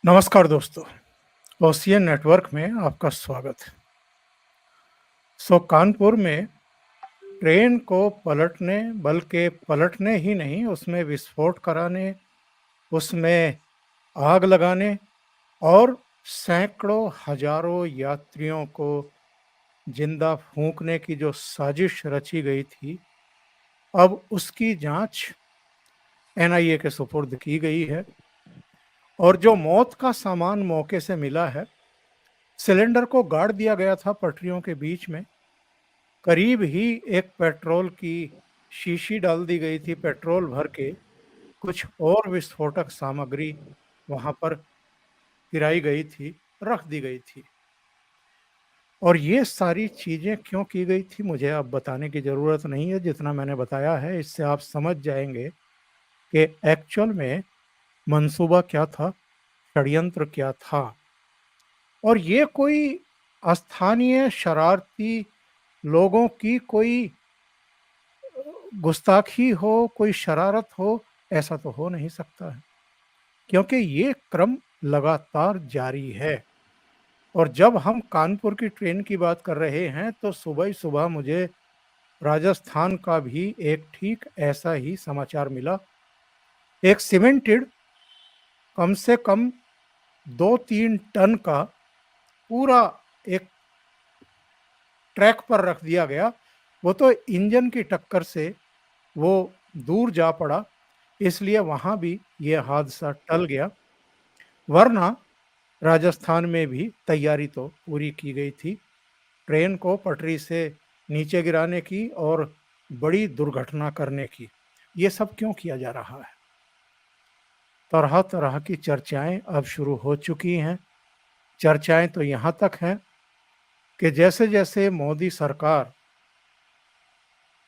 नमस्कार दोस्तों, ocean network में आपका स्वागत है। कानपुर में ट्रेन को पलटने बल्कि पलटने ही नहीं, उसमें विस्फोट कराने, उसमें आग लगाने और सैकड़ों हजारों यात्रियों को जिंदा फूंकने की जो साजिश रची गई थी, अब उसकी जांच एनआईए के सुपुर्द की गई है। और जो मौत का सामान मौके से मिला है, सिलेंडर को गाड़ दिया गया था पटरियों के बीच में। करीब ही एक पेट्रोल की शीशी डाल दी गई थी, पेट्रोल भर के कुछ और विस्फोटक सामग्री वहां पर गिराई गई थी, रख दी गई थी। और ये सारी चीजें क्यों की गई थी मुझे अब बताने की जरूरत नहीं है। जितना मैंने बताया है इससे आप समझ जाएंगे कि एक्चुअल में मंसूबा क्या था, षड्यंत्र क्या था। और ये कोई स्थानीय शरारती लोगों की कोई गुस्ताखी हो, कोई शरारत हो, ऐसा तो हो नहीं सकता है, क्योंकि ये क्रम लगातार जारी है। और जब हम कानपुर की ट्रेन की बात कर रहे हैं तो सुबह ही सुबह मुझे राजस्थान का भी एक ठीक ऐसा ही समाचार मिला। एक सीमेंटेड कम से कम 2-3 टन का पूरा एक ट्रैक पर रख दिया गया। वो तो इंजन की टक्कर से वो दूर जा पड़ा, इसलिए वहां भी ये हादसा टल गया। वरना राजस्थान में भी तैयारी तो पूरी की गई थी, ट्रेन को पटरी से नीचे गिराने की और बड़ी दुर्घटना करने की। ये सब क्यों किया जा रहा है? तरह तरह की चर्चाएं अब शुरू हो चुकी हैं। चर्चाएं तो यहाँ तक हैं कि जैसे जैसे मोदी सरकार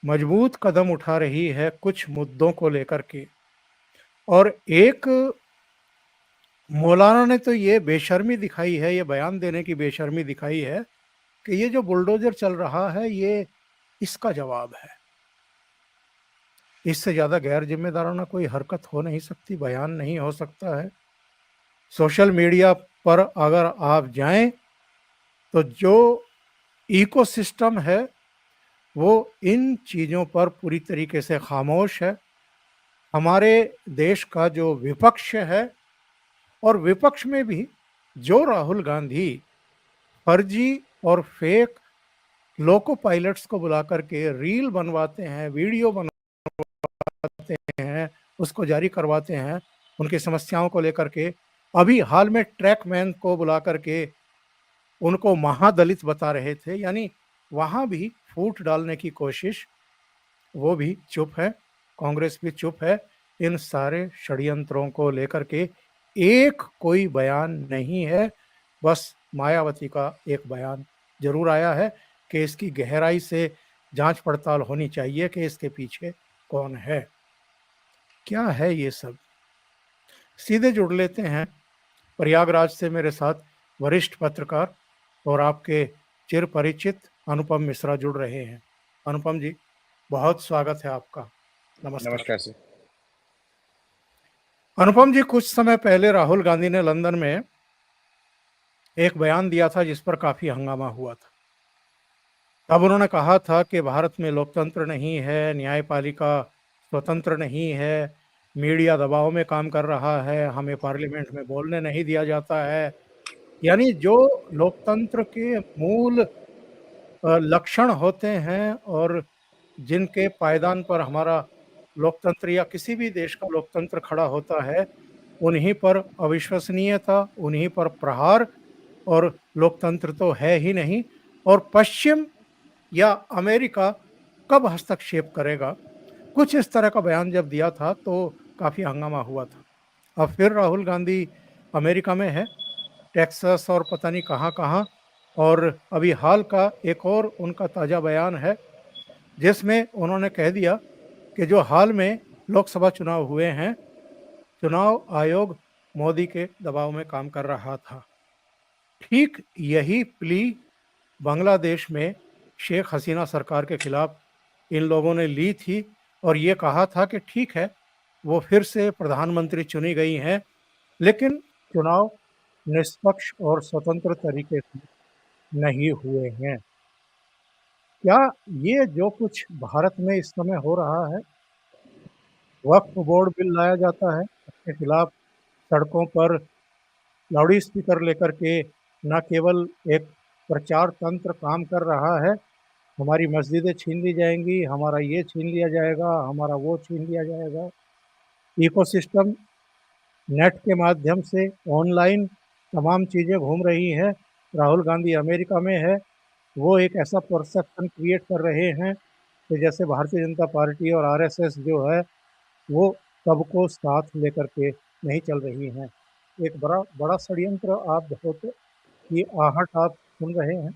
मजबूत कदम उठा रही है कुछ मुद्दों को लेकर के, और एक मौलाना ने तो ये बेशर्मी दिखाई है, ये बयान देने की बेशर्मी दिखाई है कि ये जो बुलडोजर चल रहा है ये इसका जवाब है। इससे ज्यादा गैर जिम्मेदाराना कोई हरकत हो नहीं सकती, बयान नहीं हो सकता है। सोशल मीडिया पर अगर आप जाएं तो जो इकोसिस्टम है वो इन चीजों पर पूरी तरीके से खामोश है। हमारे देश का जो विपक्ष है, और विपक्ष में भी जो राहुल गांधी फर्जी और फेक लोको पायलट्स को बुला करके रील बनवाते हैं, वीडियो बनवाते हैं, उसको जारी करवाते हैं उनकी समस्याओं को लेकर के। अभी हाल में ट्रैकमैन को बुला करके उनको महादलित बता रहे थे, यानी वहां भी फूट डालने की कोशिश। वो भी चुप है, कांग्रेस भी चुप है। इन सारे षड्यंत्रों को लेकर के एक कोई बयान नहीं है। बस मायावती का एक बयान जरूर आया है कि इसकी गहराई से जांच पड़ताल होनी चाहिए कि इसके पीछे कौन है, क्या है ये सब। सीधे जुड़ लेते हैं प्रयागराज से मेरे साथ वरिष्ठ पत्रकार और आपके चिर परिचित अनुपम मिश्रा जुड़ रहे हैं। अनुपम जी, बहुत स्वागत है आपका। नमस्कार। नमस्कार सर। अनुपम जी, कुछ समय पहले राहुल गांधी ने लंदन में एक बयान दिया था जिस पर काफी हंगामा हुआ था। तब उन्होंने कहा था कि भारत में लोकतंत्र नहीं है, न्यायपालिका स्वतंत्र नहीं है, मीडिया दबाव में काम कर रहा है, हमें पार्लियामेंट में बोलने नहीं दिया जाता है। यानी जो लोकतंत्र के मूल लक्षण होते हैं और जिनके पायदान पर हमारा लोकतंत्र या किसी भी देश का लोकतंत्र खड़ा होता है, उन्हीं पर अविश्वसनीयता, उन्हीं पर प्रहार, और लोकतंत्र तो है ही नहीं। और पश्चिम या अमेरिका कब हस्तक्षेप करेगा, कुछ इस तरह का बयान जब दिया था तो काफी हंगामा हुआ था। अब फिर राहुल गांधी अमेरिका में है, टेक्सास और पता नहीं कहाँ कहाँ। और अभी हाल का एक और उनका ताजा बयान है जिसमें उन्होंने कह दिया कि जो हाल में लोकसभा चुनाव हुए हैं, चुनाव आयोग मोदी के दबाव में काम कर रहा था। ठीक यही प्ली बांग्लादेश में शेख हसीना सरकार के खिलाफ इन लोगों ने ली थी, और ये कहा था कि ठीक है, वो फिर से प्रधानमंत्री चुनी गई हैं, लेकिन चुनाव निष्पक्ष और स्वतंत्र तरीके से नहीं हुए हैं। क्या ये जो कुछ भारत में इस समय हो रहा है, वक्फ बोर्ड बिल लाया जाता है, उसके खिलाफ सड़कों पर लाउड स्पीकर लेकर के न केवल एक प्रचार तंत्र काम कर रहा है, हमारी मस्जिदें छीन ली जाएंगी, हमारा ये छीन लिया जाएगा, हमारा वो छीन लिया जाएगा। इकोसिस्टम नेट के माध्यम से ऑनलाइन तमाम चीज़ें घूम रही हैं। राहुल गांधी अमेरिका में है, वो एक ऐसा परसेप्शन क्रिएट कर रहे हैं कि जैसे भारतीय जनता पार्टी और आरएसएस जो है वो सबको साथ लेकर के नहीं चल रही हैं। एक बड़ा बड़ा षड्यंत्र आप होते की आहट आप सुन रहे हैं।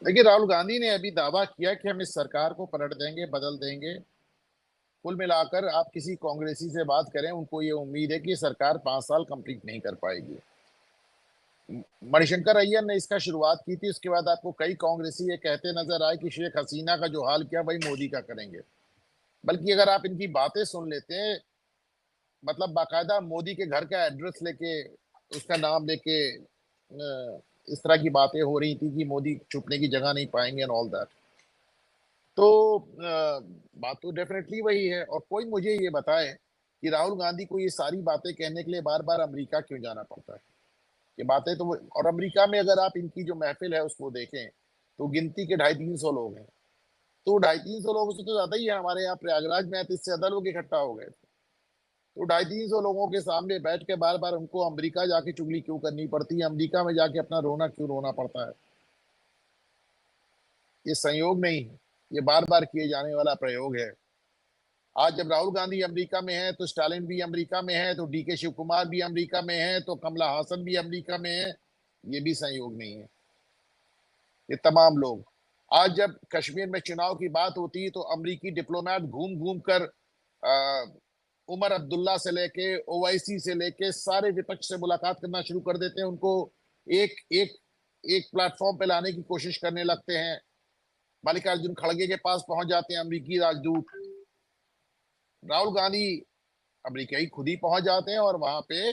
देखिए, राहुल गांधी ने अभी दावा किया कि हम इस सरकार को पलट देंगे, बदल देंगे। कुल मिलाकर आप किसी कांग्रेसी से बात करें, उनको ये उम्मीद है कि ये सरकार 5 साल कंप्लीट नहीं कर पाएगी। मणिशंकर अय्यर ने इसका शुरुआत की थी, उसके बाद आपको कई कांग्रेसी ये कहते नजर आए कि शेख हसीना का जो हाल किया वही मोदी का करेंगे। बल्कि अगर आप इनकी बातें सुन लेते हैं, मतलब बाकायदा मोदी के घर का एड्रेस लेके, उसका नाम लेके इस तरह की बातें हो रही थी कि मोदी छुपने की जगह नहीं पाएंगे एंड ऑल दैट। तो बात तो डेफिनेटली वही है। और कोई मुझे ये बताए कि राहुल गांधी को ये सारी बातें कहने के लिए बार बार अमेरिका क्यों जाना पड़ता है। ये बातें तो और अमेरिका में अगर आप इनकी जो महफिल है उसको देखें, तो गिनती के 250-300 लोग हैं। तो 250-300 लोगों से तो ज्यादा ही है। हमारे यहाँ प्रयागराज में तो इससे ज्यादा लोग इकट्ठा हो गए थे। तो 250-300 लोगों के सामने बैठ के बार बार उनको अमेरिका जाके चुगली क्यों करनी पड़ती है, अमेरिका में जाके अपना रोना क्यों रोना पड़ता है। ये संयोग नहीं है, ये बार बार किए जाने वाला प्रयोग है। आज जब राहुल गांधी अमेरिका में है, तो स्टालिन भी अमेरिका में है, तो डीके शिव कुमार भी अमेरिका में है, तो कमला हासन भी अमेरिका में है। ये भी संयोग नहीं है। ये तमाम लोग, आज जब कश्मीर में चुनाव की बात होती है तो अमेरिकी डिप्लोमेट घूम घूम कर उमर अब्दुल्ला से लेके ओवैसी से लेके सारे विपक्ष से मुलाकात करना शुरू कर देते हैं। उनको एक एक एक प्लेटफॉर्म पे लाने की कोशिश करने लगते हैं। मल्लिकार्जुन खड़गे के पास पहुंच जाते हैं अमेरिकी राजदूत। राहुल गांधी अमेरिका ही खुद ही पहुंच जाते हैं और वहां पे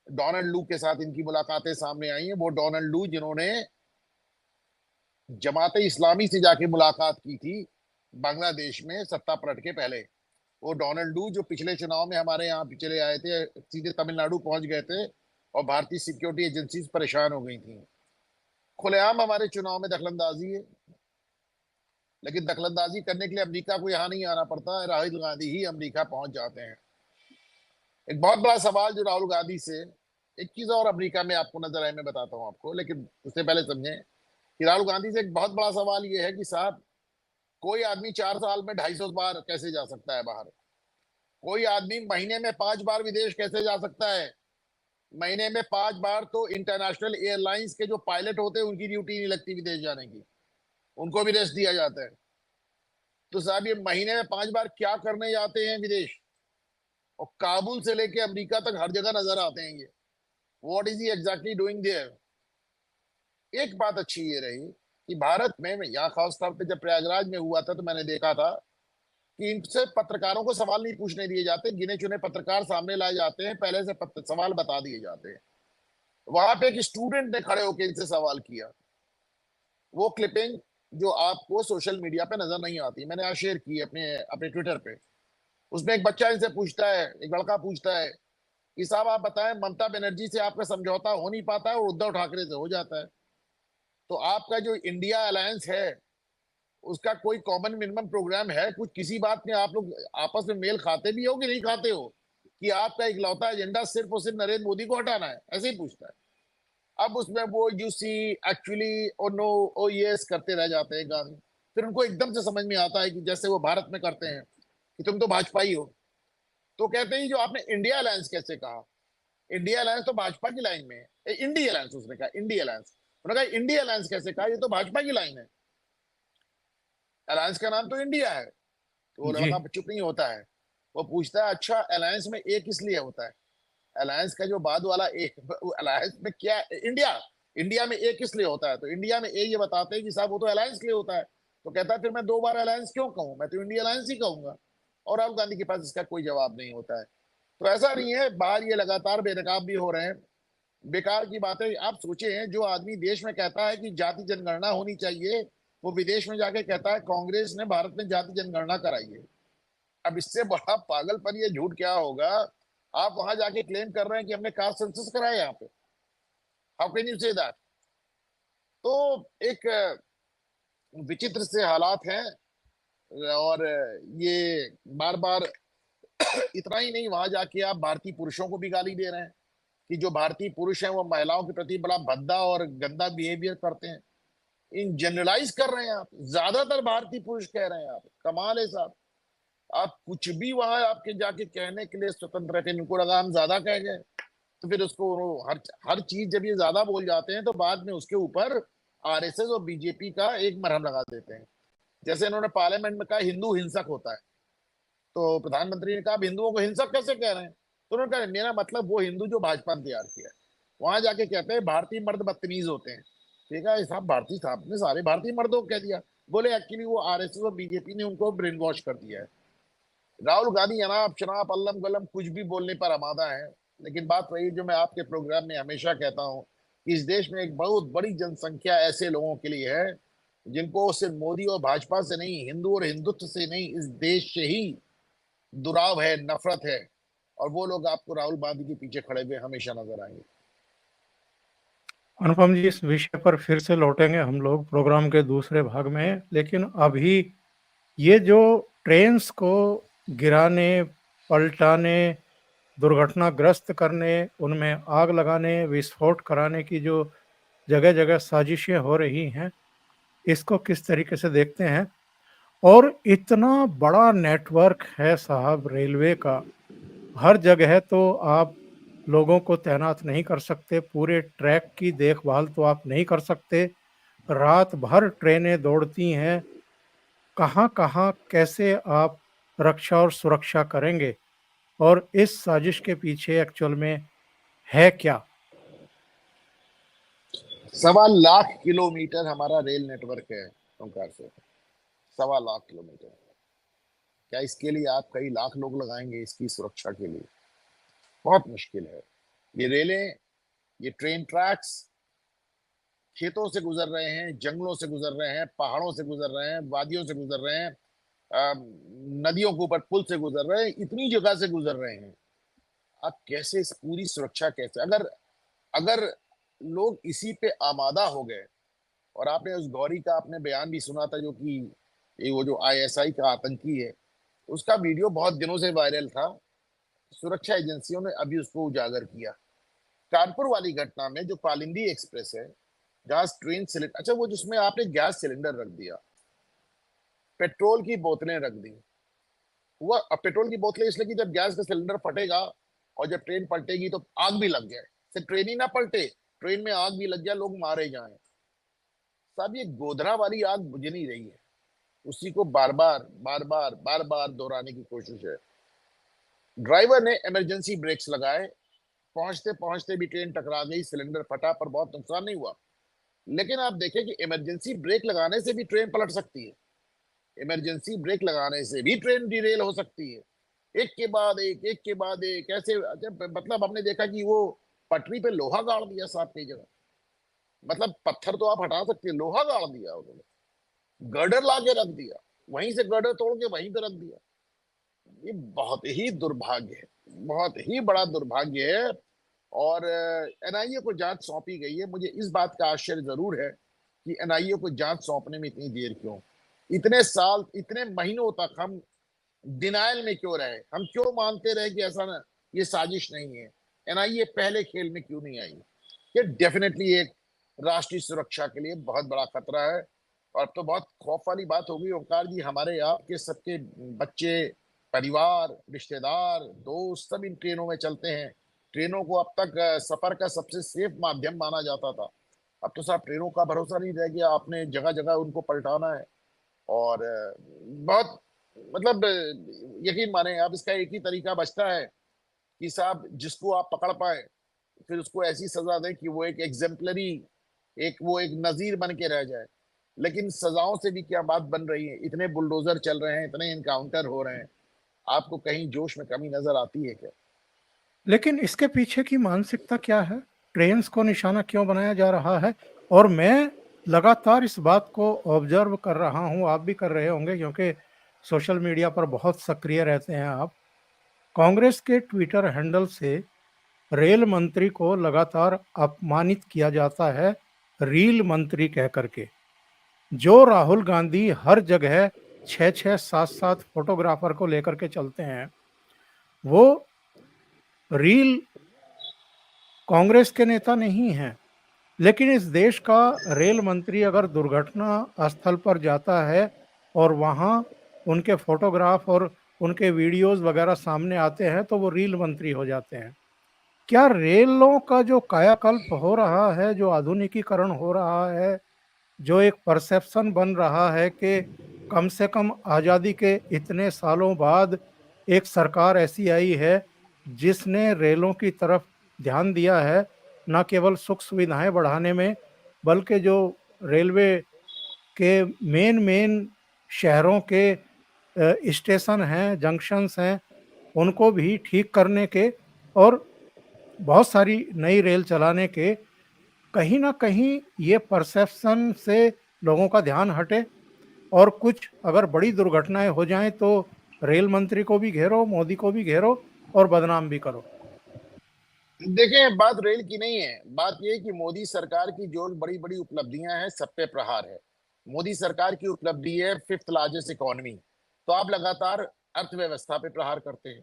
डोनाल्ड लू के साथ इनकी मुलाकातें सामने आई हैं। वो डोनाल्ड लू जिन्होंने जमात इस्लामी से जाके मुलाकात की थी बांग्लादेश में सत्ता पलट के पहले। वो डोनाल्ड लू जो पिछले चुनाव में हमारे यहाँ चले आए थे, सीधे तमिलनाडु पहुंच गए थे और भारतीय सिक्योरिटी एजेंसीज परेशान हो गई थी। खुलेआम हमारे चुनाव में दखलंदाजी है, लेकिन दखलंदाजी करने के लिए अमेरिका को यहाँ नहीं आना पड़ता है, राहुल गांधी ही अमेरिका पहुंच जाते हैं। एक बहुत बड़ा सवाल जो राहुल गांधी से, एक चीज और अमेरिका में आपको नजर आए, मैं बताता हूँ आपको, लेकिन उससे पहले समझें कि राहुल गांधी से एक बहुत बड़ा सवाल ये है कि साहब, कोई आदमी 4 साल में 250 बार कैसे जा सकता है बाहर? कोई आदमी महीने में 5 बार विदेश कैसे जा सकता है? महीने में 5 बार तो इंटरनेशनल एयरलाइंस के जो पायलट होते हैं उनकी ड्यूटी नहीं लगती विदेश जाने की, उनको भी रेस्ट दिया जाता है। तो साहब, ये महीने में 5 बार क्या करने जाते हैं विदेश? और काबुल से लेके अमेरिका तक हर जगह नजर आते हैं ये। What is he exactly doing there? एक बात अच्छी ये रही कि भारत में, यहाँ खास तौर पे जब प्रयागराज में हुआ था तो मैंने देखा था कि इनसे पत्रकारों को सवाल नहीं पूछने दिए जाते, गिने चुने पत्रकार सामने लाए जाते हैं, पहले से सवाल बता दिए जाते हैं। वहां पे एक स्टूडेंट ने खड़े होकर इनसे सवाल किया। वो क्लिपिंग जो आपको सोशल मीडिया पे नजर नहीं आती, मैंने आज शेयर की अपने अपने ट्विटर पे। उसमें एक बच्चा इनसे पूछता है, एक लड़का पूछता है कि साहब आप बताएं, ममता बनर्जी से आपका समझौता हो नहीं पाता है और उद्धव ठाकरे से हो जाता है, तो आपका जो इंडिया अलायंस है उसका कोई कॉमन मिनिमम प्रोग्राम है कुछ? किसी बात में आप लोग आपस में मेल खाते भी हो कि नहीं खाते हो? कि आपका इकलौता एजेंडा सिर्फ और सिर्फ नरेंद्र मोदी को हटाना है? ऐसे ही पूछता है। अब उसमें वो you see, actually, oh no, oh yes करते रह जाते हैं गाने। फिर उनको एकदम से समझ में आता है कि जैसे वो भारत में करते हैं कि तुम तो भाजपा ही हो। तो कहते हैं जो आपने इंडिया अलायंस कैसे कहा? इंडिया अलायंस तो भाजपा की लाइन में है। इंडिया अलायंस उसने कहा, इंडिया अलायंस। उन्होंने कहा इंडिया अलायंस कैसे कहा, ये तो भाजपा की लाइन है, अलायंस का नाम तो इंडिया है। तो वो जी। लड़का चुप नहीं होता है। वो पूछता है, अच्छा अलायंस में ए किस लिए होता है? अलायंस का जो बाद वाला ए, अलायंस में क्या इंडिया, इंडिया में ए किस लिए होता है? तो इंडिया में ए ये बताते हैं कि साहब वो तो अलायंस के लिए होता है। तो कहता है फिर मैं 2 बार अलायंस क्यों कहूं, मैं तो इंडिया अलायंस ही कहूंगा। और राहुल गांधी के पास इसका कोई जवाब नहीं होता है। तो ऐसा नहीं है, बाहर ये लगातार बेनकाब भी हो रहे हैं। बेकार की बात है। आप सोचे हैं, जो आदमी देश में कहता है कि जाति जनगणना होनी चाहिए, वो विदेश में जाके कहता है कांग्रेस ने भारत में जाति जनगणना कराई है। अब इससे बड़ा पागलपन, ये झूठ क्या होगा? आप वहां जाके क्लेम कर रहे हैं कि हमने कास्ट सेंसस कराया यहाँ पे। How can you say that? तो एक विचित्र से हालात हैं। और ये बार बार इतना ही नहीं, वहां जाके आप भारतीय पुरुषों को भी गाली दे रहे हैं कि जो भारतीय पुरुष हैं वो महिलाओं के प्रति बड़ा भद्दा और गंदा बिहेवियर करते हैं। इन जनरलाइज कर रहे हैं आप, ज्यादातर भारतीय पुरुष कह रहे हैं। आप कमाल है साहब। आप कुछ भी वहां आपके जाके कहने के लिए स्वतंत्र है। फिर इनको लगा हम ज्यादा कह गए, तो फिर उसको हर हर चीज जब ये ज्यादा बोल जाते हैं तो बाद में उसके ऊपर आरएसएस और बीजेपी का एक मरहम लगा देते हैं। जैसे इन्होंने पार्लियामेंट में कहा हिंदू हिंसक होता है, तो प्रधानमंत्री ने कहा आप हिंदुओं को हिंसक कैसे कह रहे हैं? तो उन्होंने कहा मेरा मतलब वो हिंदू जो भाजपा ने तैयार किया है। वहां जाके कहते हैं भारतीय मर्द बदतमीज होते हैं। ठीक है साहब, भारतीय साहब ने सारे भारतीय मर्दों को कह दिया। बोले एक्चुअली वो आरएसएस और बीजेपी ने उनको ब्रेन वॉश कर दिया है। राहुल गांधी अनाप शनाप अल्लम गलम कुछ भी बोलने पर आमादा है। लेकिन बात वही जो मैं आपके प्रोग्राम में हमेशा कहता हूँ कि इस देश में एक बहुत बड़ी जनसंख्या ऐसे लोगों के लिए है जिनको सिर्फ मोदी और भाजपा से नहीं, हिंदू और हिंदुत्व से नहीं, इस देश से ही दुराव है, नफरत है। और वो लोग आपको राहुल गांधी के पीछे खड़े हुए हमेशा नजर आएंगे। अनुपम जी, इस विषय पर फिर से लौटेंगे हम लोग प्रोग्राम के दूसरे भाग में, लेकिन अभी ये जो ट्रेन्स को गिराने, पलटाने, दुर्घटनाग्रस्त करने, उनमें आग लगाने, विस्फोट कराने की जो जगह जगह साजिशें हो रही हैं, इसको किस तरीके से देखते हैं? और इतना बड़ा नेटवर्क है साहब रेलवे का, हर जगह तो आप लोगों को तैनात नहीं कर सकते, पूरे ट्रैक की देखभाल तो आप नहीं कर सकते, रात भर ट्रेनें दौड़ती हैं, कहाँ-कहाँ कैसे आप रक्षा और सुरक्षा करेंगे? और इस साजिश के पीछे एक्चुअल में है क्या? 1.25 लाख किलोमीटर हमारा रेल नेटवर्क है ओंकार से। 1.25 लाख किलोमीटर। क्या इसके लिए आप कई लाख लोग लगाएंगे इसकी सुरक्षा के लिए? बहुत मुश्किल है। ये रेलें, ये ट्रेन ट्रैक्स खेतों से गुजर रहे हैं, जंगलों से गुजर रहे हैं, पहाड़ों से गुजर रहे हैं, वादियों से गुजर रहे हैं, नदियों के ऊपर पुल से गुजर रहे हैं, इतनी जगह से गुजर रहे हैं। आप कैसे इस पूरी सुरक्षा कैसे, अगर अगर लोग इसी पे आमादा हो गए। और आपने उस गौरी का आपने बयान भी सुना था, जो कि ये वो जो आईएसआई का आतंकी है, उसका वीडियो बहुत दिनों से वायरल था। सुरक्षा एजेंसियों ने अभी उसको उजागर किया। कानपुर वाली घटना में जो पालिंदी एक्सप्रेस है, जहां ट्रेन सिलेंडर, अच्छा वो जिसमें आपने गैस सिलेंडर रख दिया, पेट्रोल की बोतलें रख दी। हुआ अब पेट्रोल की बोतलें इसलिए कि जब गैस का सिलेंडर फटेगा और जब ट्रेन पलटेगी तो आग भी लग जाए। सिर्फ ट्रेन ही ना पलटे, ट्रेन में आग भी लग जाए, लोग मारे जाएं। साहब ये गोधरा वाली आग बुझ नहीं रही है, उसी को बार बार बार बार बार बार दोहराने की कोशिश है। ड्राइवर ने इमरजेंसी ब्रेक्स लगाए, पहुंचते पहुंचते भी ट्रेन टकरा गई, सिलेंडर फटा, पर बहुत नुकसान नहीं हुआ। लेकिन आप देखें कि इमरजेंसी ब्रेक लगाने से भी ट्रेन पलट सकती है। इमरजेंसी ब्रेक लगाने से भी ट्रेन डिरेल हो सकती है। एक के बाद एक ऐसे, अच्छा, मतलब हमने देखा कि वो पटरी पे लोहा गाड़ दिया साहब कई जगह। मतलब पत्थर तो आप हटा सकते हैं, लोहा गाड़ दिया उन्होंने, गर्डर ला के रख दिया, वहीं से गर्डर तोड़ के वहीं पे रख दिया। ये बहुत ही दुर्भाग्य है, बहुत ही बड़ा दुर्भाग्य है। और एनआईए को जांच सौंपी गई है। मुझे इस बात का आश्चर्य जरूर है कि एनआईए को जांच सौंपने में इतनी देर क्यों? इतने साल, इतने महीनों तक हम डिनायल में क्यों रहे? हम क्यों मानते रहे कि ऐसा ना, ये साजिश नहीं है? एनआईए पहले खेल में क्यों नहीं आई? ये डेफिनेटली एक राष्ट्रीय सुरक्षा के लिए बहुत बड़ा खतरा है। और अब तो बहुत खौफ वाली बात होगी ओंकार जी, हमारे आपके सबके बच्चे, परिवार, रिश्तेदार, दोस्त सब इन ट्रेनों में चलते हैं। ट्रेनों को अब तक सफर का सबसे सेफ माध्यम माना जाता था। अब तो साहब ट्रेनों का भरोसा नहीं रह गया, आपने जगह जगह उनको पलटाना है। और बहुत, मतलब यकीन माने अब इसका एक ही तरीका बचता है कि साहब जिसको आप पकड़ पाए फिर उसको ऐसी सजा दें कि वो एक एग्जेम्पलरी, एक वो एक नजीर बन के रह जाए। लेकिन सजाओं से भी क्या बात बन रही है? इतने बुलडोजर चल रहे हैं, इतने इनकाउंटर हो रहे हैं, आपको कहीं जोश में कमी नजर आती है क्या? लेकिन इसके पीछे की मानसिकता क्या है? ट्रेन्स को निशाना क्यों बनाया जा रहा है। और मैं लगातार इस बात को ऑब्जर्व कर रहा हूँ, आप भी कर रहे होंगे क्योंकि सोशल मीडिया पर बहुत सक्रिय रहते हैं आप। कांग्रेस के ट्विटर हैंडल से रेल मंत्री को लगातार अपमानित किया जाता है, रील मंत्री कह करके। जो राहुल गांधी हर जगह 6-6, 7-7 फोटोग्राफर को लेकर के चलते हैं, वो रील कांग्रेस के नेता नहीं हैं। लेकिन इस देश का रेल मंत्री अगर दुर्घटना स्थल पर जाता है और वहाँ उनके फोटोग्राफ और उनके वीडियोस वगैरह सामने आते हैं तो वो रील मंत्री हो जाते हैं। क्या रेलों का जो कायाकल्प हो रहा है, जो आधुनिकीकरण हो रहा है, जो एक परसेप्शन बन रहा है कि कम से कम आज़ादी के इतने सालों बाद एक सरकार ऐसी आई है जिसने रेलों की तरफ ध्यान दिया है, न केवल सुख सुविधाएं बढ़ाने में, बल्कि जो रेलवे के मेन शहरों के स्टेशन हैं, जंक्शंस हैं, उनको भी ठीक करने के और बहुत सारी नई रेल चलाने के। कहीं न कहीं ये परसेप्शन से लोगों का ध्यान हटे और कुछ अगर बड़ी दुर्घटनाएँ हो जाएँ तो रेल मंत्री को भी घेरो, मोदी को भी घेरो और बदनाम भी करो। देखें, बात रेल की नहीं है, बात ये है कि मोदी सरकार की जो बड़ी-बड़ी उपलब्धियां हैं, सब पे प्रहार है। मोदी सरकार की उपलब्धि है फिफ्थ लार्जेस्ट इकोनॉमी, तो आप लगातार अर्थव्यवस्था पे प्रहार करते हैं।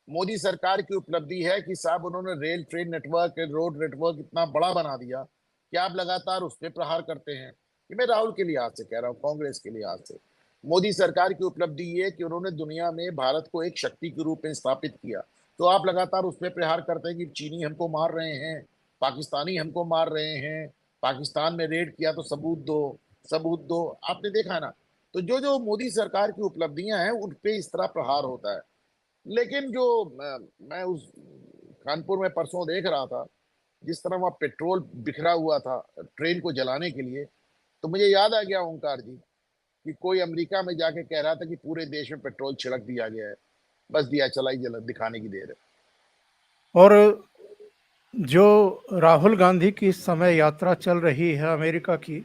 मोदी सरकार की उपलब्धि है कि साहब उन्होंने rail train network, road network इतना बड़ा बना दिया कि आप लगातार उस पे प्रहार करते हैं। ये मैं राहुल के लिहाज से कह रहा हूँ, कांग्रेस के लिहाज से। मोदी सरकार की उपलब्धि ये कि उन्होंने दुनिया में भारत को एक शक्ति के रूप में स्थापित किया, तो आप लगातार उस पे प्रहार करते हैं कि चीनी हमको मार रहे हैं, पाकिस्तानी हमको मार रहे हैं, पाकिस्तान में रेड किया तो सबूत दो, सबूत दो। आपने देखा है ना? तो जो जो मोदी सरकार की उपलब्धियां हैं उन पे इस तरह प्रहार होता है। लेकिन जो मैं उस कानपुर में परसों देख रहा था, जिस तरह वहाँ पेट्रोल बिखरा हुआ था ट्रेन को जलाने के लिए, तो मुझे याद आ गया ओंकार जी कि कोई अमेरिका में जाके कह रहा था कि पूरे देश में पेट्रोल छिड़क दिया गया है, बस दिया चलाई जला दिखाने की देर है। और जो राहुल गांधी की इस समय यात्रा चल रही है अमेरिका की,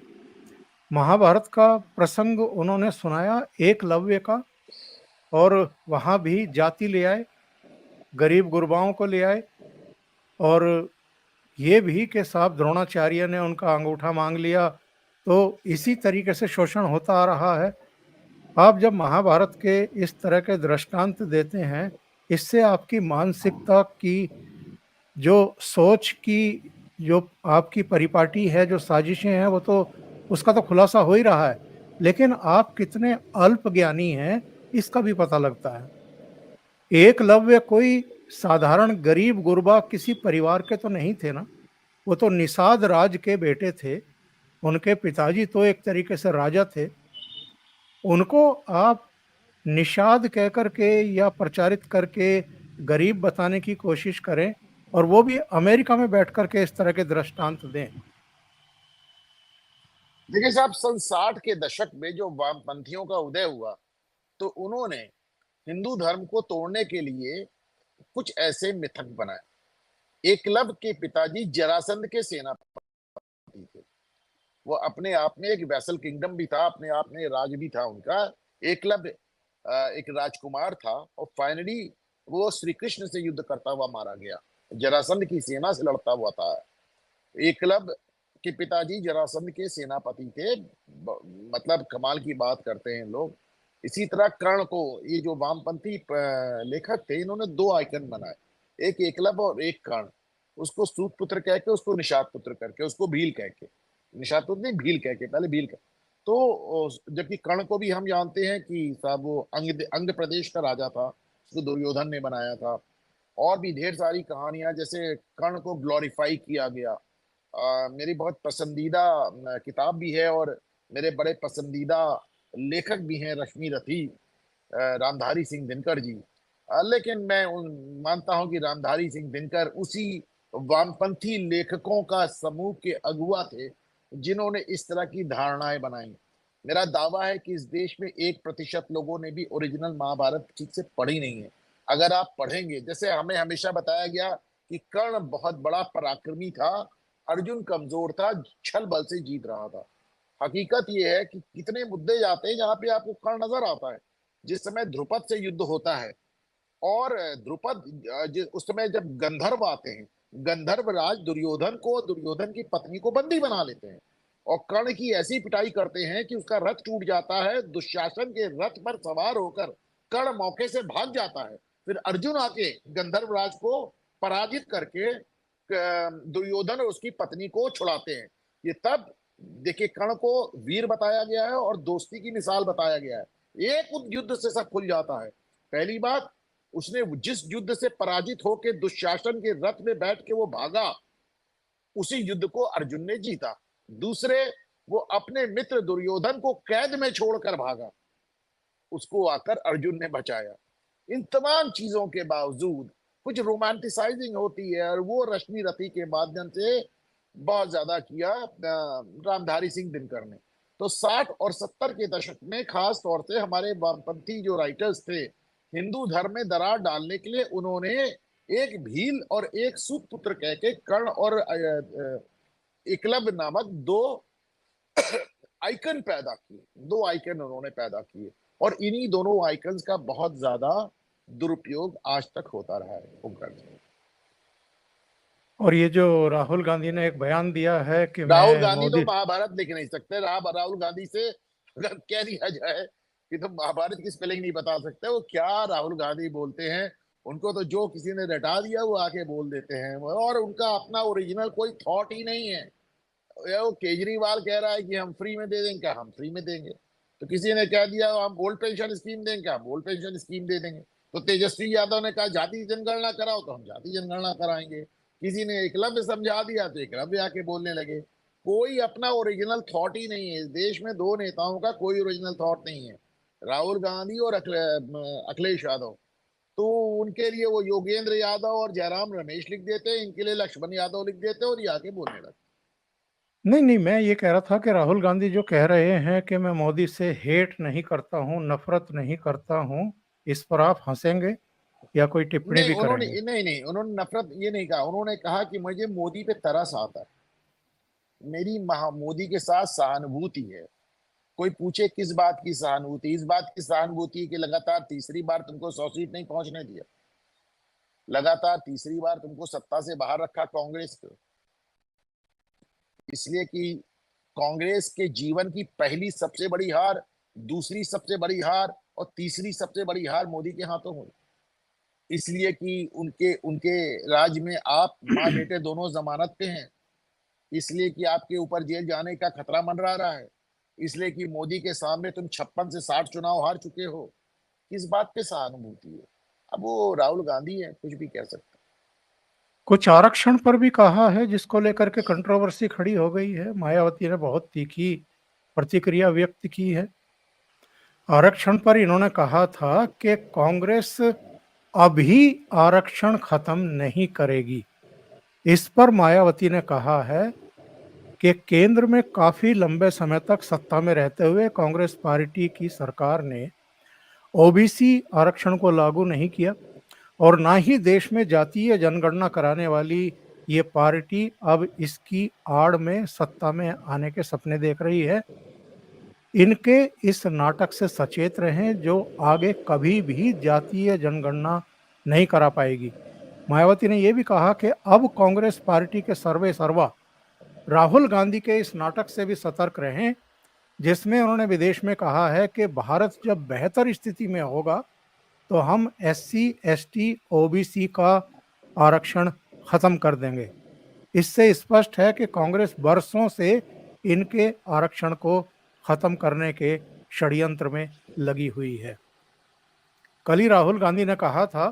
महाभारत का प्रसंग उन्होंने सुनाया एकलव्य का, और वहाँ भी जाति ले आए, गरीब गुरबाओं को ले आए, और ये भी कि साहब द्रोणाचार्य ने उनका अंगूठा मांग लिया। तो इसी तरीके से शोषण होता आ रहा है। आप जब महाभारत के इस तरह के दृष्टांत देते हैं, इससे आपकी मानसिकता की जो सोच की जो आपकी परिपाटी है, जो साजिशें हैं, वो तो उसका तो खुलासा हो ही रहा है। लेकिन आप कितने अल्प ज्ञानी हैं, इसका भी पता लगता है। एकलव्य कोई साधारण गरीब गुरबा किसी परिवार के तो नहीं थे ना, वो तो निषाद राज के बेटे थे। उनके पिताजी तो एक तरीके से राजा थे। उनको आप निषाद कह करके या प्रचारित करके गरीब बताने की कोशिश करें, और वो भी अमेरिका में बैठ करके इस तरह के दृष्टांत दें। देखिए साहब, सन 60 के दशक में जो वामपंथियों का उदय हुआ, तो उन्होंने हिंदू धर्म को तोड़ने के लिए कुछ ऐसे मिथक बनाए। एकलव्य के पिताजी जरासंध के सेनापति थे। वो अपने आप में एक वैसल किंगडम भी था, अपने आप में राज भी था उनका। एकलव्य एक राजकुमार था और फाइनली वो श्री कृष्ण से युद्ध करता हुआ मारा गया, जरासंध की सेना से लड़ता हुआ था। एकलव्य के पिताजी जरासंध के सेनापति थे। मतलब कमाल की बात करते हैं लोग। इसी तरह कर्ण को, ये जो वामपंथी लेखक थे, इन्होंने दो आइकन बनाए, एक एकलव्य और एक कर्ण। उसको सूत पुत्र कह के, उसको निषाद पुत्र करके, उसको भील कह के, निषाद पुत्र नहीं भील कह के, पहले भील कह। तो जबकि कर्ण को भी हम जानते हैं कि साहब वो अंग प्रदेश का राजा था, उसको दुर्योधन ने बनाया था। और भी ढेर सारी कहानियां, जैसे कर्ण को ग्लोरीफाई किया गया। मेरी बहुत पसंदीदा किताब भी है और मेरे बड़े पसंदीदा लेखक भी हैं रश्मि रथी, रामधारी सिंह दिनकर जी। लेकिन मैं मानता हूं कि रामधारी सिंह दिनकर उसी वामपंथी लेखकों का समूह के अगुआ थे जिन्होंने इस तरह की धारणाएं बनाई। मेरा दावा है कि इस देश में 1% लोगों ने भी ओरिजिनल महाभारत ठीक से पढ़ी नहीं है। अगर आप पढ़ेंगे, जैसे हमें हमेशा बताया गया कि कर्ण बहुत बड़ा पराक्रमी था, अर्जुन कमजोर था, छल बल से जीत रहा था। हकीकत यह है कि कितने मुद्दे जाते हैं जहां पे आपको कर्ण नजर आता है। जिस समय ध्रुपद से युद्ध होता है और ध्रुपद उस समय जब गंधर्व आते हैं, गंधर्व राज दुर्योधन को, दुर्योधन की पत्नी को बंदी बना लेते हैं और कर्ण की ऐसी पिटाई करते हैं कि उसका रथ टूट जाता है। दुशासन के रथ पर सवार होकर कर्ण मौके से भाग जाता है। फिर अर्जुन आके गंधर्व राज को पराजित करके दुर्योधन और उसकी पत्नी को छुड़ाते हैं। ये तब देखिए कर्ण को वीर बताया गया है और दोस्ती की मिसाल बताया गया है। एक युद्ध से सब खुल जाता है। पहली बात, उसने जिस युद्ध से पराजित होकर दुशासन के रथ में बैठ के वो भागा, उसी युद्ध को अर्जुन ने जीता। दूसरे, वो अपने मित्र दुर्योधन को कैद में छोड़कर भागा, उसको आकर अर्जुन ने बचाया। इन तमाम चीजों के बावजूद कुछ रोमांटिसाइजिंग होती है और वो रश्मि रति के माध्यम से बहुत ज्यादा किया रामधारी सिंह दिनकर ने। तो 60 और 70 के दशक में खास तौर से हमारे वामपंथी जो राइटर्स थे, हिंदू धर्म में दरार डालने के लिए उन्होंने एक भील और एक सुतपुत्र कह के कर्ण और एकलव्य नामक दो आइकन पैदा किए। दो आइकन उन्होंने पैदा किए और इन्हीं दोनों आइकन्स का बहुत ज्यादा दुरुपयोग आज तक होता रहा है ओमकार जी। और ये जो राहुल गांधी ने एक बयान दिया है कि राहुल मैं गांधी तो मोदी, महाभारत लिख नहीं सकते। राहुल गांधी से अगर कह दिया जाए कि तुम महाभारत की स्पेलिंग नहीं बता सकते, वो क्या राहुल गांधी बोलते हैं। उनको तो जो किसी ने रटा दिया वो आके बोल देते हैं और उनका अपना ओरिजिनल कोई थॉट ही नहीं है। वो केजरीवाल कह रहा है कि हम फ्री में दे देंगे, क्या हम फ्री में देंगे? तो किसी ने कह दिया हम ओल्ड पेंशन स्कीम देंगे, क्या हम ओल्ड पेंशन स्कीम दे देंगे? तो तेजस्वी यादव ने कहा जाति जनगणना कराओ, तो हम जाति जनगणना कराएंगे। किसी ने एकलव्य समझा दिया तो एकलव्य आके बोलने लगे। कोई अपना ओरिजिनल थॉट ही नहीं है। इस देश में दो नेताओं का कोई ओरिजिनल थॉट नहीं है, राहुल गांधी और अखिलेश यादव। तो उनके लिए वो योगेंद्र यादव और जयराम रमेश लिख देते हैं, इनके लिए लक्ष्मण यादव लिख देते हैं और ये आके बोलने लगते। नहीं नहीं, मैं ये कह रहा था कि राहुल गांधी जो कह रहे हैं कि मैं मोदी से हेट नहीं करता हूं, नफरत नहीं करता हूं, इस पर आप हंसेंगे या कोई टिप्पणी नहीं भी उन्होंने करेंगे? नहीं नहीं उन्होंने नफरत ये नहीं कहा। उन्होंने कहा कि मुझे मोदी पे तरस आता है, मेरी मोदी के साथ सहानुभूति है। कोई पूछे किस बात की सहानुभूति? इस बात की सहानुभूति कि लगातार तीसरी बार तुमको 100 सीट नहीं पहुंचने दिया, लगातार तीसरी बार तुमको सत्ता से बाहर रखा कांग्रेस को, इसलिए कि कांग्रेस के जीवन की पहली सबसे बड़ी हार, दूसरी सबसे बड़ी हार और तीसरी सबसे बड़ी हार मोदी के हाथों हुई। इसलिए कि उनके उनके राज में आप माँ बेटे दोनों जमानत पे हैं, इसलिए कि आपके ऊपर जेल जाने का खतरा मंडरा रहा है, इसलिए कि मोदी के सामने तुम 56 से 60 चुनाव हार चुके हो। किस बात पे सहानुभूति है? अब वो राहुल गांधी है, कुछ भी कह सकते कुछ आरक्षण पर भी कहा है जिसको लेकर के कंट्रोवर्सी खड़ी हो गई है। मायावती ने बहुत तीखी प्रतिक्रिया व्यक्त की है। आरक्षण पर इन्होंने कहा था कि कांग्रेस अभी आरक्षण खत्म नहीं करेगी। इस पर मायावती ने कहा है कि केंद्र में काफी लंबे समय तक सत्ता में रहते हुए कांग्रेस पार्टी की सरकार ने ओबीसी आरक्षण को लागू नहीं किया और ना ही देश में जातीय जनगणना कराने वाली ये पार्टी अब इसकी आड़ में सत्ता में आने के सपने देख रही है। इनके इस नाटक से सचेत रहें, जो आगे कभी भी जातीय जनगणना नहीं करा पाएगी। मायावती ने यह भी कहा कि अब कांग्रेस पार्टी के सर्वे सर्वा राहुल गांधी के इस नाटक से भी सतर्क रहें, जिसमें उन्होंने विदेश में कहा है कि भारत जब बेहतर स्थिति में होगा तो हम एससी, एसटी, ओबीसी का आरक्षण खत्म कर देंगे। इससे स्पष्ट है कि कांग्रेस बरसों से इनके आरक्षण को खत्म करने के षड्यंत्र में लगी हुई है। कल ही राहुल गांधी ने कहा था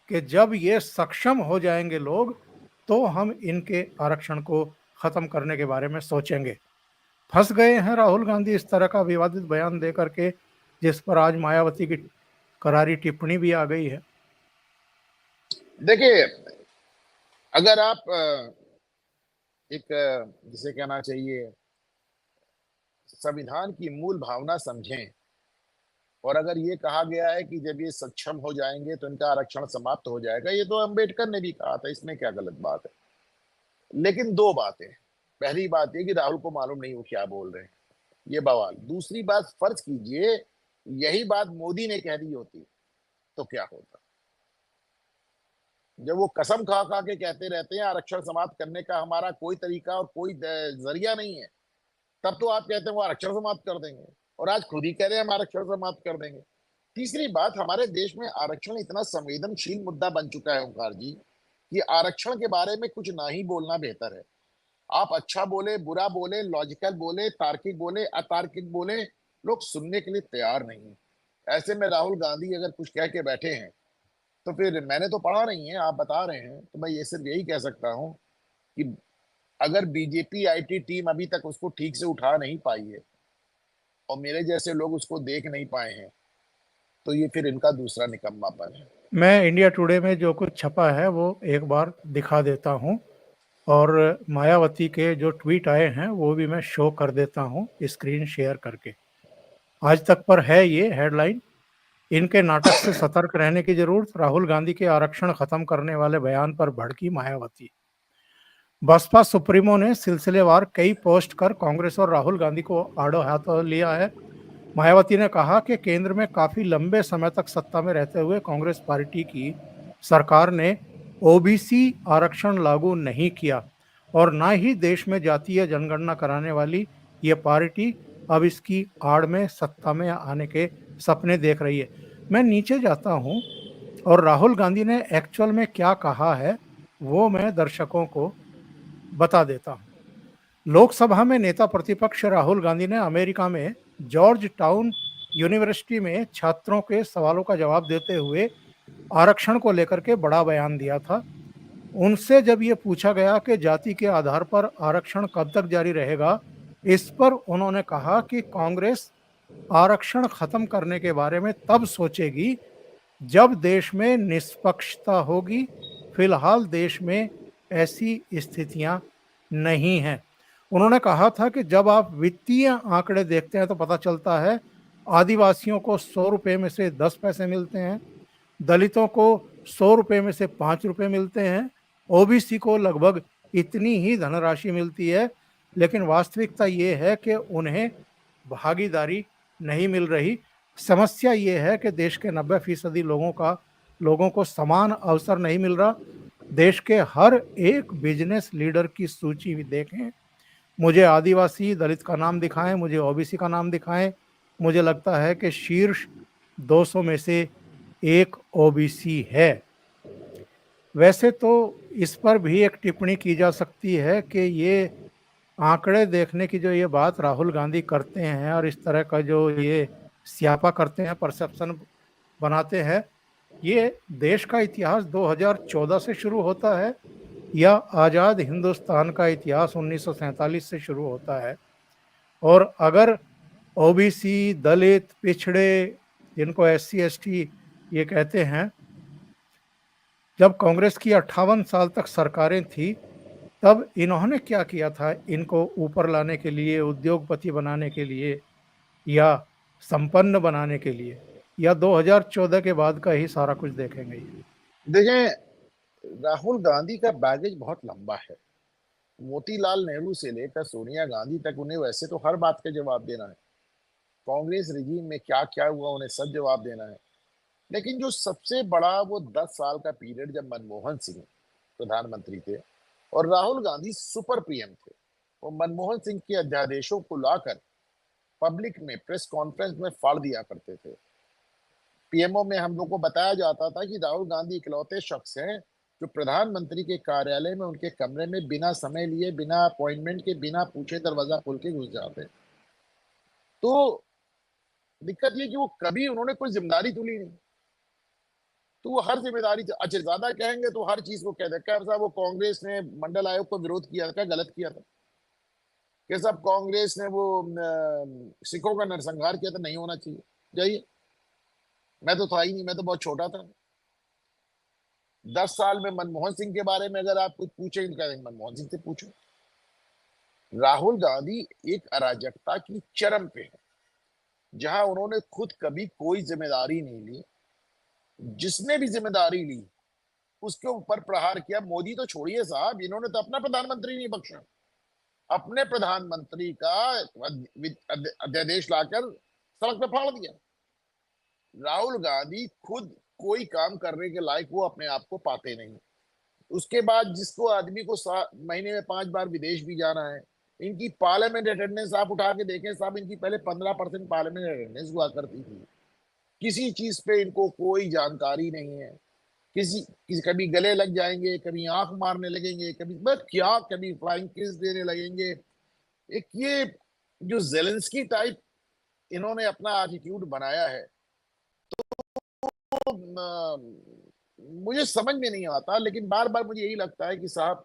कि जब ये सक्षम हो जाएंगे लोग तो हम इनके आरक्षण को खत्म करने के बारे में सोचेंगे। फंस गए हैं राहुल गांधी इस तरह का विवादित बयान दे करके, जिस पर आज मायावती की करारी टिप्पणी भी आ गई है। देखिए, अगर आप एक जिसे कहना चाहिए संविधान की मूल भावना समझें और अगर ये कहा गया है कि जब ये सक्षम हो जाएंगे तो इनका आरक्षण समाप्त हो जाएगा, ये तो अंबेडकर ने भी कहा था, इसमें क्या गलत बात है। लेकिन दो बातें, पहली बात ये कि राहुल को मालूम नहीं वो क्या बोल रहे हैं, ये बवाल। दूसरी बात, फर्ज कीजिए यही बात मोदी ने कह दी होती तो क्या होता। जब वो कसम खा खा के कहते रहते हैं आरक्षण समाप्त करने का हमारा कोई तरीका और कोई जरिया नहीं है, तब तो आप कहते हैं वो आरक्षण समाप्त कर देंगे, और आज खुद ही कह रहे हैं हम आरक्षण समाप्त कर देंगे। तीसरी बात, हमारे देश में आरक्षण इतना संवेदनशील मुद्दा बन चुका है ओंकार जी, कि आरक्षण के बारे में कुछ ना ही बोलना बेहतर है। आप अच्छा बोले, बुरा बोले, लॉजिकल बोले, तार्किक बोले, अतार्किक बोले, लोग सुनने के लिए तैयार नहीं है। ऐसे में राहुल गांधी अगर कुछ कह के बैठे हैं तो फिर मैंने तो पढ़ा नहीं है, आप बता रहे हैं, तो मैं ये सिर्फ यही कह सकता हूं कि अगर बीजेपी आईटी टीम अभी तक उसको ठीक से उठा नहीं पाई है और मेरे जैसे लोग उसको देख नहीं पाए हैं, तो ये फिर इनका दूसरा निकम्मापन है। मैं इंडिया टुडे में जो कुछ छपा है वो एक बार दिखा देता हूँ, और मायावती के जो ट्वीट आए हैं वो भी मैं शो कर देता हूँ स्क्रीन शेयर करके। आज तक पर है ये हेडलाइन, इनके नाटक से सतर्क रहने की जरूरत, राहुल गांधी के आरक्षण खत्म करने वाले बयान पर भड़की मायावती। बसपा सुप्रीमो ने सिलसिलेवार कई पोस्ट कर कांग्रेस और राहुल गांधी को आड़ो हाथों लिया है। मायावती ने कहा कि केंद्र में काफी लंबे समय तक सत्ता में रहते हुए कांग्रेस पार्टी की सरकार ने ओबीसी आरक्षण लागू नहीं किया, और ना ही देश में जातीय जनगणना कराने वाली ये पार्टी अब इसकी आड़ में सत्ता में आने के सपने देख रही है। मैं नीचे जाता हूं और राहुल गांधी ने एक्चुअल में क्या कहा है वो मैं दर्शकों को बता देता हूं। लोकसभा में नेता प्रतिपक्ष राहुल गांधी ने अमेरिका में जॉर्ज टाउन यूनिवर्सिटी में छात्रों के सवालों का जवाब देते हुए आरक्षण को लेकर के बड़ा बयान दिया था। उनसे जब ये पूछा गया कि जाति के आधार पर आरक्षण कब तक जारी रहेगा, इस पर उन्होंने कहा कि कांग्रेस आरक्षण खत्म करने के बारे में तब सोचेगी जब देश में निष्पक्षता होगी। फिलहाल देश में ऐसी स्थितियां नहीं हैं। उन्होंने कहा था कि जब आप वित्तीय आंकड़े देखते हैं तो पता चलता है आदिवासियों को 100 रुपए में से 10 पैसे मिलते हैं, दलितों को 100 रुपए में से 5 रुपए मिलते हैं, ओबीसी को लगभग इतनी ही धनराशि मिलती है। लेकिन वास्तविकता ये है कि उन्हें भागीदारी नहीं मिल रही। समस्या ये है कि देश के 90% लोगों को समान अवसर नहीं मिल रहा। देश के हर एक बिजनेस लीडर की सूची भी देखें, मुझे आदिवासी दलित का नाम दिखाएं, मुझे ओबीसी का नाम दिखाएं, मुझे लगता है कि शीर्ष 200 में से एक ओबीसी है। वैसे तो इस पर भी एक टिप्पणी की जा सकती है कि ये आंकड़े देखने की जो ये बात राहुल गांधी करते हैं और इस तरह का जो ये स्यापा करते हैं, परसेप्शन बनाते हैं, ये देश का इतिहास 2014 से शुरू होता है या आज़ाद हिंदुस्तान का इतिहास 1947 से शुरू होता है। और अगर ओबीसी, दलित, पिछड़े, जिनको एससी एसटी ये कहते हैं, जब कांग्रेस की 58 साल तक सरकारें थी तब इन्होंने क्या किया था इनको ऊपर लाने के लिए, उद्योगपति बनाने के लिए या संपन्न बनाने के लिए, या 2014 के बाद का ही सारा कुछ देखेंगे? देखें, राहुल गांधी का बैगेज बहुत लंबा है। मोतीलाल नेहरू से लेकर सोनिया गांधी तक उन्हें वैसे तो हर बात का जवाब देना है, कांग्रेस रिजीम में क्या क्या हुआ उन्हें सब जवाब देना है। लेकिन जो सबसे बड़ा वो 10 साल का पीरियड जब मनमोहन सिंह प्रधानमंत्री थे और राहुल गांधी सुपर पीएम थे, वो मनमोहन सिंह के अध्यादेशों को लाकर पब्लिक में प्रेस कॉन्फ्रेंस में फाड़ दिया करते थे। पीएमओ में हम लोग को बताया जाता था कि राहुल गांधी इकलौते शख्स हैं जो प्रधानमंत्री के कार्यालय में उनके कमरे में बिना समय लिए, बिना अपॉइंटमेंट के, बिना पूछे दरवाजा खोल के घुस जाते। तो दिक्कत ये कि वो कभी उन्होंने कोई जिम्मेदारी तो ली नहीं, तो वो हर जिम्मेदारी, अच्छा ज्यादा कहेंगे तो हर चीज को कह दे। क्या साहब वो कांग्रेस ने मंडल आयोग को विरोध किया था, क्या गलत किया था? क्या साहब कांग्रेस ने वो सिखों का नरसंहार किया था, नहीं होना चाहिए? जाइए, मैं तो था ही नहीं, मैं तो बहुत छोटा था। 10 साल में मनमोहन सिंह के बारे में अगर आप कुछ पूछेंगे तो कहेंगे मनमोहन सिंह से पूछो। राहुल गांधी एक अराजकता की चरम पे है। जहां उन्होंने खुद कभी कोई जिम्मेदारी नहीं ली, जिसने भी जिम्मेदारी ली उसके ऊपर प्रहार किया। मोदी तो छोड़िए साहब, इन्होंने तो अपना प्रधानमंत्री नहीं बख्शा, अपने प्रधानमंत्री का अध्यादेश लाकर सड़क पे फाड़ दिया। राहुल गांधी खुद कोई काम करने के लायक वो अपने आप को पाते नहीं। उसके बाद जिसको आदमी को महीने में 5 बार विदेश भी जाना है, इनकी पार्लियामेंट अटेंडेंस आप उठा के देखें साहब, इनकी पहले 15% पार्लियामेंट अटेंडेंस हुआ करती थी। किसी चीज पे इनको कोई जानकारी नहीं है। किसी कभी गले लग जाएंगे, कभी आंख मारने लगेंगे, कभी बस क्या, कभी फ्लाइंग किस देने लगेंगे। एक ये जो जेलेंस्की टाइप इन्होंने अपना एटीट्यूड बनाया है, तो मुझे समझ में नहीं आता। लेकिन बार बार मुझे यही लगता है कि साहब,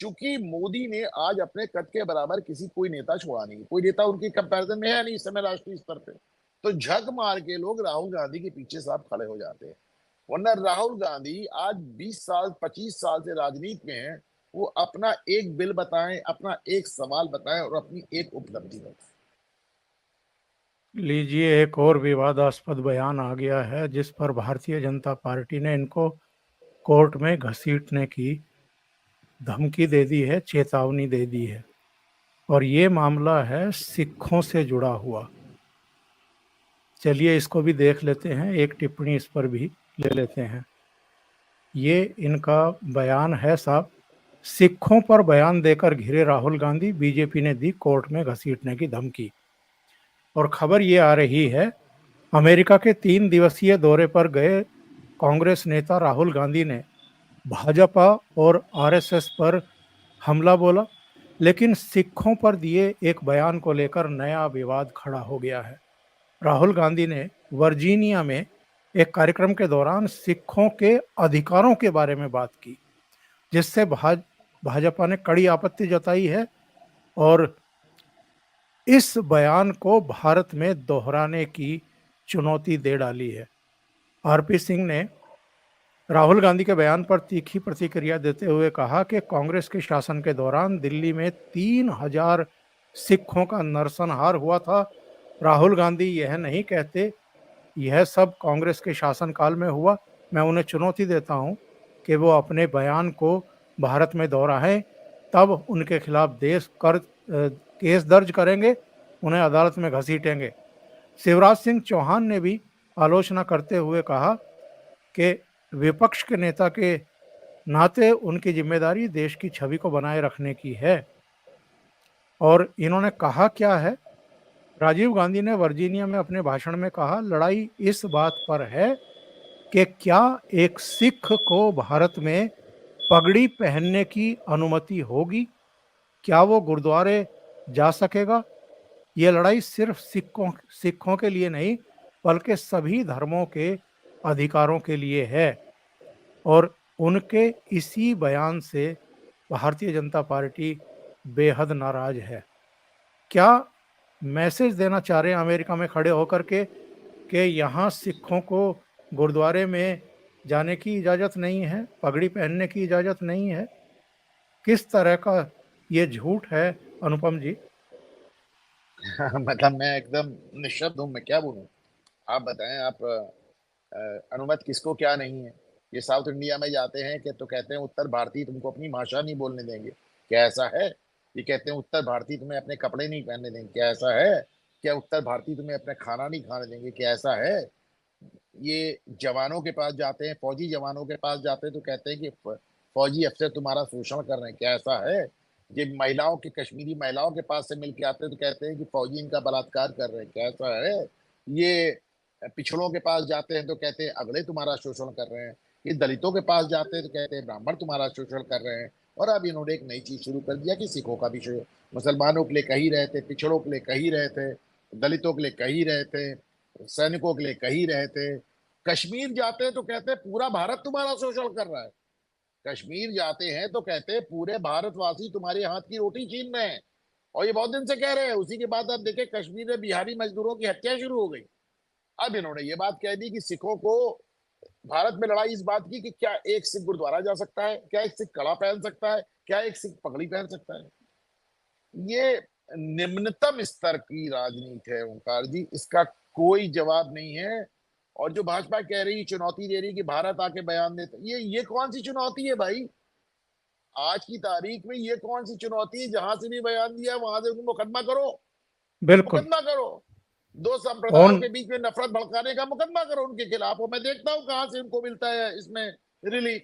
चूंकि मोदी ने आज अपने कद के बराबर किसी कोई नेता छोड़ा नहीं, कोई नेता उनके कंपैरिजन में है नहीं इस समय राष्ट्रीय स्तर पे, तो झक मार के लोग राहुल गांधी के पीछे साहब खड़े हो जाते हैं। वरना राहुल गांधी आज 20 साल 25 साल से राजनीति में है, वो अपना एक बिल बताएं, अपना एक सवाल बताएं और अपनी एक उपलब्धि बताएं। लीजिए, एक और विवादास्पद बयान आ गया है जिस पर भारतीय जनता पार्टी ने इनको कोर्ट में घसीटने की धमकी दे दी है, चेतावनी दे दी है। और ये मामला है सिखों से जुड़ा हुआ। चलिए इसको भी देख लेते हैं, एक टिप्पणी इस पर भी ले लेते हैं। ये इनका बयान है साहब, सिखों पर बयान देकर घिरे राहुल गांधी, बीजेपी ने दी कोर्ट में घसीटने की धमकी। और खबर ये आ रही है, अमेरिका के 3 दिवसीय दौरे पर गए कांग्रेस नेता राहुल गांधी ने भाजपा और आरएसएस पर हमला बोला, लेकिन सिखों पर दिए एक बयान को लेकर नया विवाद खड़ा हो गया है। राहुल गांधी ने वर्जीनिया में एक कार्यक्रम के दौरान सिखों के अधिकारों के बारे में बात की, जिससे भाजपा ने कड़ी आपत्ति जताई है और इस बयान को भारत में दोहराने की चुनौती दे डाली है। आरपी सिंह ने राहुल गांधी के बयान पर तीखी प्रतिक्रिया देते हुए कहा कि कांग्रेस के शासन के दौरान दिल्ली में 3000 सिखों का नरसंहार हुआ था। राहुल गांधी यह नहीं कहते यह सब कांग्रेस के शासनकाल में हुआ। मैं उन्हें चुनौती देता हूं कि वो अपने बयान को भारत में दोहराएं, तब उनके खिलाफ केस दर्ज करेंगे, उन्हें अदालत में घसीटेंगे। शिवराज सिंह चौहान ने भी आलोचना करते हुए कहा कि विपक्ष के नेता के नाते उनकी जिम्मेदारी देश की छवि को बनाए रखने की है। और इन्होंने कहा क्या है, राजीव गांधी ने वर्जीनिया में अपने भाषण में कहा, लड़ाई इस बात पर है कि क्या एक सिख को भारत में पगड़ी पहनने की अनुमति होगी, क्या वो गुरुद्वारे जा सकेगा। ये लड़ाई सिर्फ सिखों के लिए नहीं बल्कि सभी धर्मों के अधिकारों के लिए है। और उनके इसी बयान से भारतीय जनता पार्टी बेहद नाराज है। क्या मैसेज देना चाह रहे हैं अमेरिका में खड़े होकर के कि यहाँ सिखों को गुरुद्वारे में जाने की इजाज़त नहीं है, पगड़ी पहनने की इजाज़त नहीं है? किस तरह का ये झूठ है अनुपम जी? मतलब मैं एकदम निशब्द हूं, मैं क्या बोलूं। आप बताएं, आप अनुमति किसको क्या नहीं है। ये साउथ इंडिया में जाते हैं कि तो कहते हैं उत्तर भारतीय तुमको अपनी भाषा नहीं बोलने देंगे, क्या ऐसा है? ये कहते हैं उत्तर भारतीय तुम्हें अपने कपड़े नहीं पहनने देंगे, क्या ऐसा है? क्या उत्तर भारतीय तुम्हें अपना खाना नहीं खाने देंगे, क्या ऐसा है? ये जवानों के पास जाते हैं, फौजी जवानों के पास जाते हैं तो कहते हैं कि फौजी अफसर तुम्हारा शोषण कर रहे हैं, क्या ऐसा है? ये महिलाओं के, कश्मीरी महिलाओं के पास से मिलके आते हैं तो कहते हैं कि फौजी इनका बलात्कार कर रहे हैं, क्या ऐसा है? ये पिछड़ों के पास जाते हैं तो कहते हैं अगले तुम्हारा शोषण कर रहे हैं। ये दलितों के पास जाते हैं तो कहते हैं ब्राह्मण तुम्हारा शोषण कर रहे हैं। और अब इन्होंने एक नई चीज शुरू कर दिया कि सिखों का भी मुसलमानों के लिए कही रहे थे, पिछड़ों के लिए कही रहे थे, दलितों के लिए कही रहे थे, सैनिकों के लिए कही रहे थे। कश्मीर जाते हैं तो कहते हैं पूरा भारत तुम्हारा शोषण कर रहा है। कश्मीर जाते हैं तो कहते हैं पूरे भारतवासी तुम्हारे हाथ की रोटी छीन रहे हैं। और ये बहुत दिन से कह रहे हैं। उसी के बाद अब देखे कश्मीर में बिहारी मजदूरों की हत्या शुरू हो गई। अब इन्होंने ये बात कह दी कि सिखों को, भारत में लड़ाई इस बात की कि क्या एक सिख गुरुद्वारा जा सकता है, क्या एक सिख कड़ा पहन सकता है, क्या एक सिख पगड़ी पहन सकता है। ये निम्नतम स्तर की राजनीति है ओंकार जी, इसका कोई जवाब नहीं है। और जो भाजपा कह रही चुनौती दे रही कि भारत आके बयान देता, ये कौन सी चुनौती है भाई? आज की तारीख में ये कौन सी चुनौती है? जहां से भी बयान दिया वहां से मुकदमा करो, बिल्कुल। मुकदमा करो। दो संप्रदायों ऑन के बीच में नफरत भड़काने का मुकदमा करो उनके खिलाफ। और मैं देखता हूँ कहां से उनको मिलता है इसमें रिलीफ।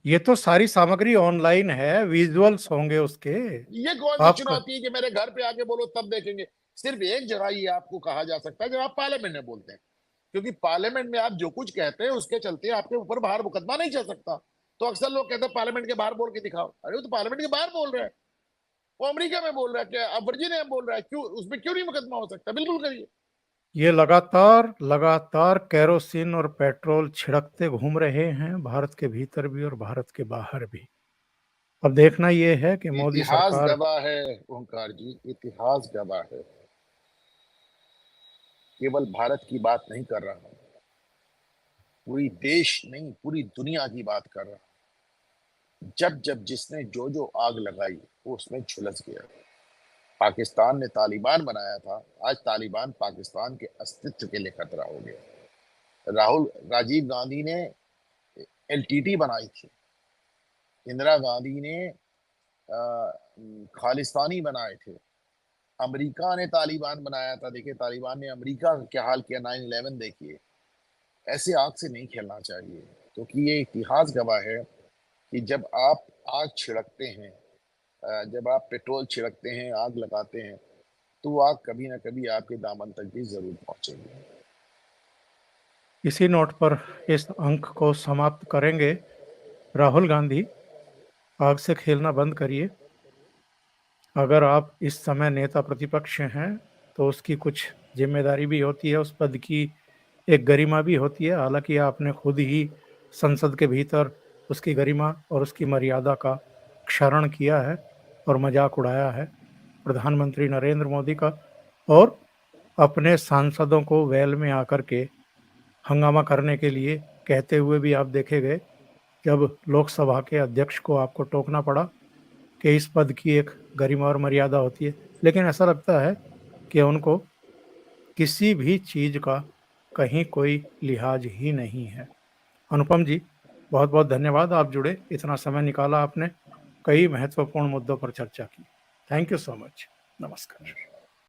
ये तो सारी सामग्री ऑनलाइन है, विजुअल्स होंगे उसके। ये कौन सी आपका चुनौती है कि मेरे घर पे आके बोलो तब देखेंगे? सिर्फ एक जगह ये आपको कहा जा सकता है जब आप पार्लियामेंट में बोलते हैं, क्योंकि पार्लियामेंट में आप जो कुछ कहते हैं उसके चलते आपके ऊपर बाहर मुकदमा नहीं चल सकता। तो अक्सर लोग कहते हैं पार्लियामेंट के बाहर बोल के दिखाओ। अरे वो तो पार्लियामेंट के बाहर बोल रहा है, वो अमेरिका में बोल रहा है, क्या अब वर्जीनिया में बोल रहा है, क्यों उसमें क्यों नहीं मुकदमा हो सकता? बिल्कुल करिए। ये लगातार लगातार केरोसिन और पेट्रोल छिड़कते घूम रहे हैं, भारत के भीतर भी और भारत के बाहर भी। अब देखना ये है कि मोदी इतिहास सरकार गवाह है ओंकार जी, इतिहास गवाह है। केवल भारत की बात नहीं कर रहा हूं, पूरी देश नहीं पूरी दुनिया की बात कर रहा हूं। जब जब जिसने जो जो आग लगाई वो उसमें झुलस गया। पाकिस्तान ने तालिबान बनाया था, आज तालिबान पाकिस्तान के अस्तित्व के लिए खतरा हो गया। राजीव गांधी ने एलटीटी बनाई थी, इंदिरा गांधी ने खालिस्तानी बनाए थे, अमेरिका ने तालिबान बनाया था। देखिए तालिबान ने अमेरिका का क्या हाल किया, 9/11 देखिए। ऐसे आग से नहीं खेलना चाहिए, क्योंकि ये इतिहास गवाह है कि जब आप आग छिड़कते हैं, जब आप पेट्रोल छिड़कते हैं, आग लगाते हैं, तो वो आग कभी ना कभी आपके दामन तक भी जरूर पहुंचेगी। इसी नोट पर इस अंक को समाप्त करेंगे। राहुल गांधी, आग से खेलना बंद करिए। अगर आप इस समय नेता प्रतिपक्ष हैं तो उसकी कुछ जिम्मेदारी भी होती है, उस पद की एक गरिमा भी होती है। हालांकि आपने खुद ही संसद के भीतर उसकी गरिमा और उसकी मर्यादा का क्षरण किया है और मजाक उड़ाया है प्रधानमंत्री नरेंद्र मोदी का, और अपने सांसदों को वेल में आकर के हंगामा करने के लिए कहते हुए भी आप देखे गए, जब लोकसभा के अध्यक्ष को आपको टोकना पड़ा कि इस पद की एक गरिमा और मर्यादा होती है। लेकिन ऐसा लगता है कि उनको किसी भी चीज़ का कहीं कोई लिहाज ही नहीं है। अनुपम जी, बहुत बहुत धन्यवाद, आप जुड़े, इतना समय निकाला आपने, कई महत्वपूर्ण मुद्दों पर चर्चा की। Thank you so much. नमस्कार।